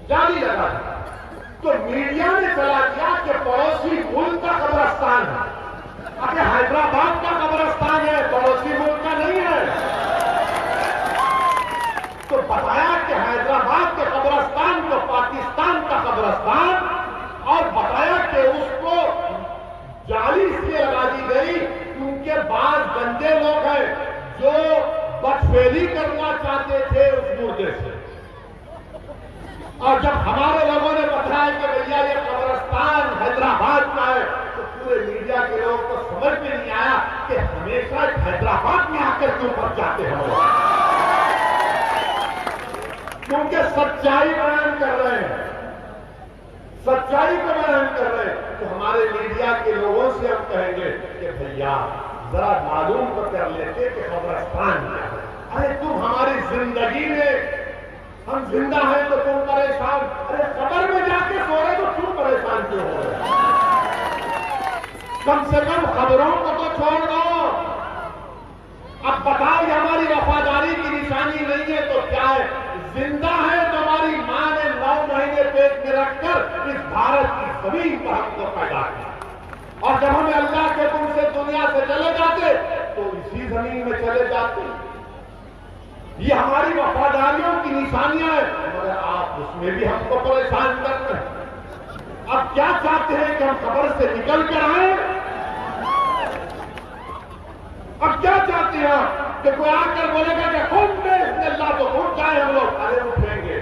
जाली लगा दी। तो मीडिया ने चला दिया कि पड़ोसी मुल्क का कब्रिस्तान है। अरे हैदराबाद का कब्रिस्तान है, पड़ोसी मुल्क का नहीं है। तो बताया कि हैदराबाद के कब्रिस्तान को पाकिस्तान का कब्रिस्तान, और बताया कि उसको जाली इसलिए लगा दी गई क्योंकि बाज गंदे लोग हैं जो बदफेली करना चाहते थे उस मुर्दे से। और जब हमारे लोगों ने बताया कि भैया ये कब्रिस्तान हैदराबाद का है, तो पूरे मीडिया के लोग को समझ में नहीं आया कि हमेशा हैदराबाद में आकर क्यों फंस जाते हैं लोग, क्योंकि सच्चाई बयान कर रहे हैं, सच्चाई को बयान कर रहे हैं। तो हमारे मीडिया के लोगों से हम कहेंगे कि भैया जरा मालूम तो कर लेते कि कब्रिस्तान क्या है। अरे तुम हमारी जिंदगी में, हम जिंदा हैं तो तुम परेशान, अरे कब्र में जाके सो रहे तो क्यों परेशान क्यों हो रहे? कम से कम खबरों को तो छोड़ दो। अब बताओ, ये हमारी वफादारी की निशानी नहीं है तो क्या है? जिंदा है तो हमारी मां ने 9 महीने पेट में रखकर इस भारत की जमीन पर हमको पैदा किया, और जब हमें अल्लाह के हुक्म से दुनिया से चले जाते तो इसी जमीन में चले जाते। ये हमारी वफादारियों की निशानियां हैं, मगर आप उसमें भी हमको परेशान कर रहे हैं। अब क्या चाहते हैं कि हम कब्र से निकल कर आए? अब क्या चाहते हैं कि कोई आकर बोलेगा कि खून में अल्लाह तो उठ जाए हम लोग? अरे उठेंगे।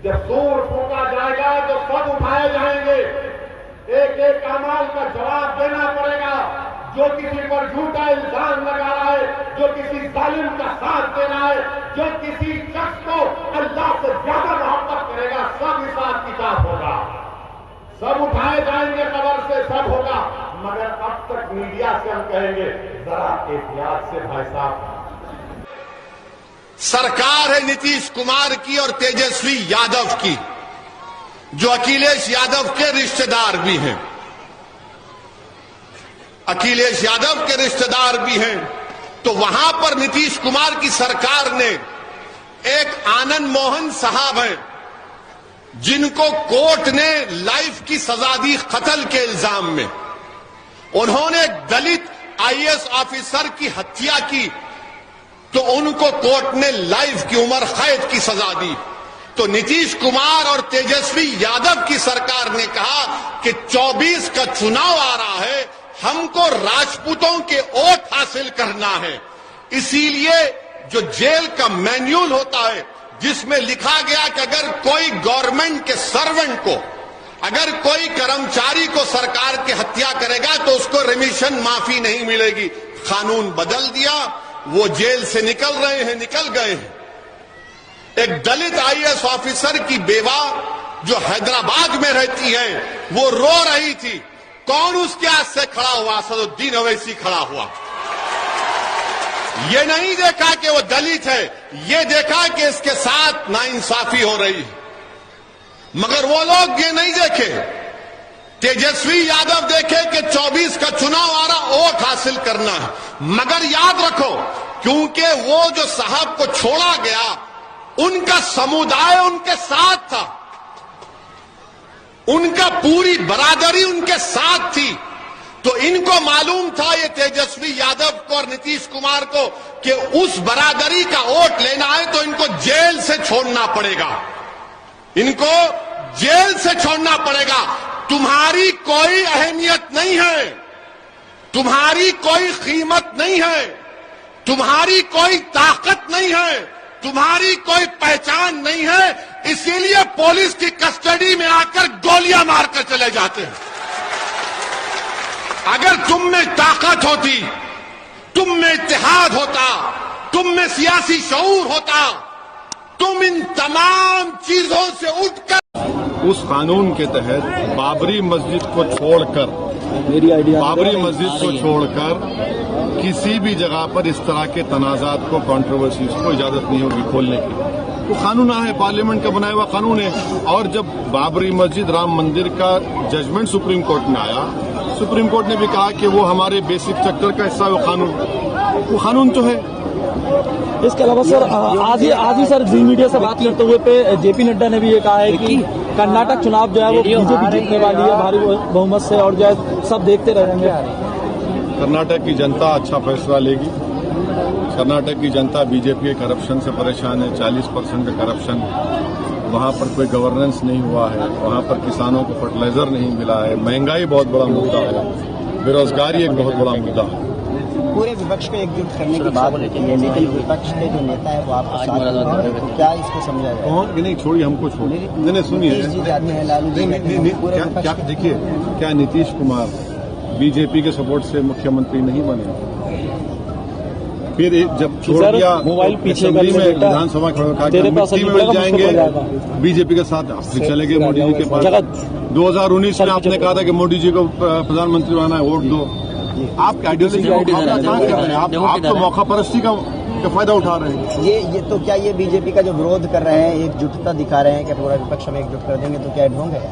जब सूर फूका जाएगा तो सब उठाए जाएंगे। एक एक अमाल का जवाब देना पड़ेगा। जो किसी पर झूठा इल्जाम लगा रहा है, जो किसी जालिम का साथ दे रहा है, जो किसी शख्स को अल्लाह से ज्यादा मोहब्बत करेगा, सब हिसाब किताब होगा, सब उठाए जाएंगे कब्र से, सब होगा। मगर अब तक मीडिया से हम कहेंगे जरा एहतियात से भाई साहब। सरकार है नीतीश कुमार की और तेजस्वी यादव की, जो अखिलेश यादव के रिश्तेदार भी हैं, अखिलेश यादव के रिश्तेदार भी हैं। तो वहां पर नीतीश कुमार की सरकार ने एक आनंद मोहन साहब हैं जिनको कोर्ट ने लाइफ की सजा दी कत्ल के इल्जाम में। उन्होंने दलित आईएएस ऑफिसर की हत्या की तो उनको कोर्ट ने लाइफ की उम्र कैद की सजा दी। तो नीतीश कुमार और तेजस्वी यादव की सरकार ने कहा कि 24 का चुनाव आ रहा है, हमको राजपूतों के वोट हासिल करना है। इसीलिए जो जेल का मैन्यूल होता है जिसमें लिखा गया कि अगर कोई गवर्नमेंट के सर्वेंट को, अगर कोई कर्मचारी को सरकार की हत्या करेगा तो उसको रिमिशन माफी नहीं मिलेगी, कानून बदल दिया, वो जेल से निकल रहे हैं, निकल गए हैं। एक दलित आईएएस ऑफिसर की बेवा जो हैदराबाद में रहती है वो रो रही थी, कौन उसके हाथ से खड़ा हुआ? असदुद्दीन ओवैसी खड़ा हुआ। ये नहीं देखा कि वो दलित है, ये देखा कि इसके साथ नाइंसाफी हो रही है। मगर वो लोग ये नहीं देखे, तेजस्वी यादव देखे कि 24 का चुनाव आ रहा, वोट हासिल करना है। मगर याद रखो, क्योंकि वो जो साहब को छोड़ा गया उनका समुदाय उनके साथ था, उनका पूरी बरादरी उनके साथ थी। तो इनको मालूम था, ये तेजस्वी यादव को और नीतीश कुमार को, कि उस बरादरी का वोट लेना है तो इनको जेल से छोड़ना पड़ेगा, इनको जेल से छोड़ना पड़ेगा। तुम्हारी कोई अहमियत नहीं है, तुम्हारी कोई कीमत नहीं है, तुम्हारी कोई ताकत नहीं है, तुम्हारी कोई पहचान नहीं है, इसीलिए पुलिस की कस्टडी में आकर गोलियां मारकर चले जाते हैं। अगर तुम में ताकत होती, तुम में इत्तेहाद होता, तुम में सियासी शऊर होता, तुम इन तमाम चीजों से उठकर उस कानून के तहत बाबरी मस्जिद को छोड़कर किसी भी जगह पर इस तरह के तनाजात को, कंट्रोवर्सीज को इजाजत नहीं होगी खोलने की। तो कानून है, पार्लियामेंट का बनाया हुआ कानून है। और जब बाबरी मस्जिद, राम मंदिर का जजमेंट सुप्रीम कोर्ट में आया, सुप्रीम कोर्ट ने भी कहा कि वो हमारे बेसिक स्ट्रक्चर का हिस्सा है, वो कानून तो है। इसके अलावा सर आज ही सर जी मीडिया से बात करते हुए पे जेपी नड्डा ने भी ये कहा है कि कर्नाटक चुनाव जो है वो बीजेपी जीतने वाली है भारी बहुमत से, और जो है सब देखते रहेंगे। कर्नाटक की जनता अच्छा फैसला लेगी। कर्नाटक की जनता बीजेपी के करप्शन से परेशान है। 40% का करप्शन, वहां पर कोई गवर्नेंस नहीं हुआ है, वहां पर किसानों को फर्टिलाइजर नहीं मिला है, महंगाई बहुत बड़ा मुद्दा है, बेरोजगारी एक बहुत बड़ा मुद्दा है। पूरे विपक्ष को एकजुट करने की बात होती है, लेकिन विपक्ष के जो नेता है वो आपको साथ में हैं, तो क्या इसको समझा जाए? कौन नहीं, छोड़िए हमको छोड़िए। नहीं सुनिए, नीतीश जी जाते हैं, लालू जी जाते हैं, पूरे विपक्ष क्या देखिए, क्या नीतीश कुमार बीजेपी के सपोर्ट से मुख्यमंत्री नहीं बने? फिर जब छोड़ दिया मोबाइल पीछे असेंबली में, विधानसभा मिट्टी में मिल जाएंगे बीजेपी के साथ, फिर चले गए मोदी जी के पास। 2019 में आपने कहा था कि मोदी जी को प्रधानमंत्री बनाना है, वोट दो। आप आइडियोलॉजी का मुकाबला कहाँ कर रहे हैं? आप तो मौका परस्ती का फायदा उठा रहे हैं। ये तो क्या ये बीजेपी का जो विरोध कर रहे हैं, एकजुटता दिखा रहे हैं कि पूरा विपक्ष में एकजुट कर देंगे, तो क्या ढोंग है?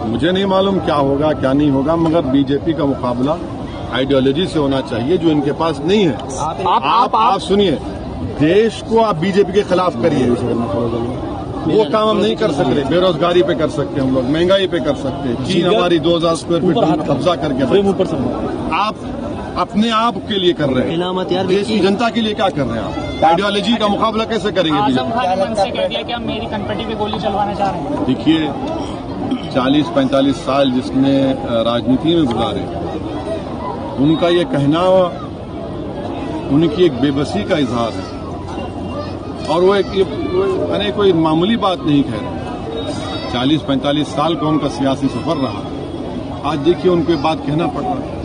मुझे नहीं मालूम क्या होगा क्या नहीं होगा, मगर बीजेपी का मुकाबला आइडियोलॉजी से होना चाहिए जो इनके पास नहीं है। आप सुनिए, देश को आप बीजेपी के खिलाफ करिए, वो काम हम नहीं कर सकते। बेरोजगारी पे कर सकते हम लोग, महंगाई पे कर सकते। चीन हमारी 2000 स्क्वायर फीट कब्जा करके, आप अपने आप के लिए कर रहे हैं, देश की जनता के लिए क्या कर रहे हैं? आप आइडियोलॉजी का मुकाबला कैसे करेंगे? मेरी कनपट्टी पे गोली चलवाना चाह रहे हैं। देखिए, 40-45 साल जिसने राजनीति में गुजारे, उनका ये कहना उनकी एक बेबसी का इजहार है, और वो कोई मामूली बात नहीं कह रहे। 40-45 साल का उनका सियासी सफर रहा, आज देखिए उनको ये बात कहना पड़ रहा है।